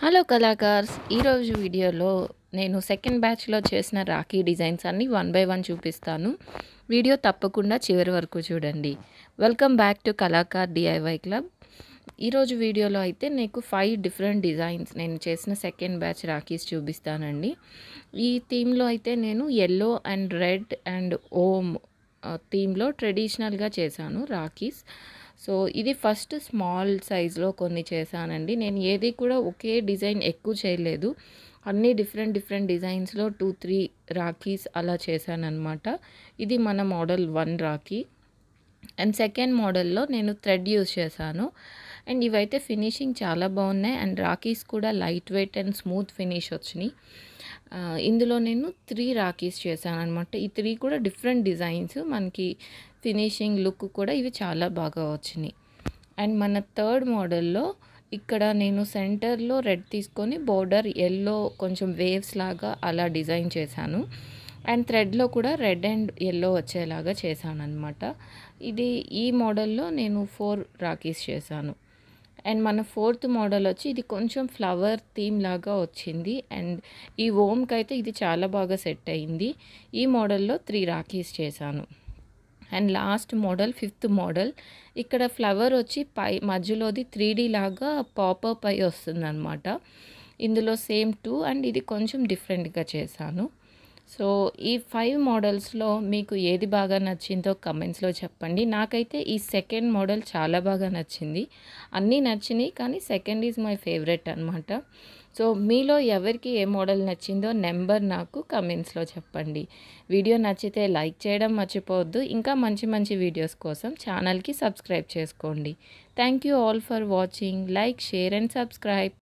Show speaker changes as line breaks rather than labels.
Hello కళాకార్స్ ఈరోజు వీడియోలో నేను సెకండ్ బ్యాచ్లో చేసిన రాఖీ డిజైన్స్ అన్నీ వన్ బై వన్ చూపిస్తాను. వీడియో తప్పకుండా చివరి వరకు చూడండి. Welcome back to Kalakar DIY club. ఈరోజు వీడియోలో అయితే నీకు 5 డిఫరెంట్ డిజైన్స్ నేను చేసిన సెకండ్ బ్యాచ్ రాఖీస్ చూపిస్తానండి. ఈ థీమ్లో అయితే నేను yellow and red and Om థీమ్లో ట్రెడిషనల్గా చేశాను రాఖీస్. సో ఇది ఫస్ట్ స్మాల్ సైజ్లో కొన్ని చేశానండి. నేను ఏది కూడా ఒకే డిజైన్ ఎక్కువ చేయలేదు. అన్నీ డిఫరెంట్ డిజైన్స్లో 2-3 రాఖీస్ అలా చేశానన్నమాట. ఇది మన మోడల్ 1 రాఖీ. అండ్ సెకండ్ మోడల్లో నేను థ్రెడ్ యూస్ చేశాను. అండ్ ఇవైతే ఫినిషింగ్ చాలా బాగున్నాయి. అండ్ రాఖీస్ కూడా light weight and smooth finish వచ్చినాయి. ఇందులో నేను 3 రాఖీస్ చేశాను అనమాట. ఈ 3 కూడా డిఫరెంట్ డిజైన్స్. మనకి ఫినిషింగ్ లుక్ కూడా ఇవి చాలా బాగా వచ్చినాయి. అండ్ మన థర్డ్ మోడల్లో ఇక్కడ నేను సెంటర్లో రెడ్ తీసుకొని బోర్డర్ ఎల్లో కొంచెం వేవ్స్ లాగా అలా డిజైన్ చేశాను. అండ్ థ్రెడ్లో కూడా రెడ్ అండ్ ఎల్లో వచ్చేలాగా చేశాను అనమాట. ఈ మోడల్లో నేను 4 రాఖీస్ చేశాను. అండ్ మన ఫోర్త్ మోడల్ వచ్చి ఇది కొంచెం ఫ్లవర్ థీమ్ లాగా వచ్చింది. అండ్ ఈ ఓమ్కి అయితే ఇది చాలా బాగా సెట్ అయింది. ఈ మోడల్లో 3 రాఖీస్ చేశాను. And last model 5th model ఇక్కడ ఫ్లవర్ వచ్చి పై మధ్యలోది 3D లాగా పాపప్ అయి వస్తుంది అనమాట. ఇందులో సేమ్ 2 అండ్ ఇది కొంచెం డిఫరెంట్గా చేశాను. సో ఈ 5 మోడల్స్లో మీకు ఏది బాగా నచ్చిందో కమెంట్స్లో చెప్పండి. నాకైతే ఈ సెకండ్ మోడల్ చాలా బాగా నచ్చింది. అన్నీ నచ్చినాయి కానీ సెకండ్ ఈజ్ మై ఫేవరెట్ అనమాట. సో మీలో ఎవరికి ఏ మోడల్ నచ్చిందో నెంబర్ నాకు కమెంట్స్లో చెప్పండి. వీడియో నచ్చితే లైక్ చేయడం మర్చిపోవద్దు. ఇంకా మంచి వీడియోస్ కోసం ఛానల్కి సబ్స్క్రైబ్ చేసుకోండి. Thank you all for watching. Like, share and subscribe.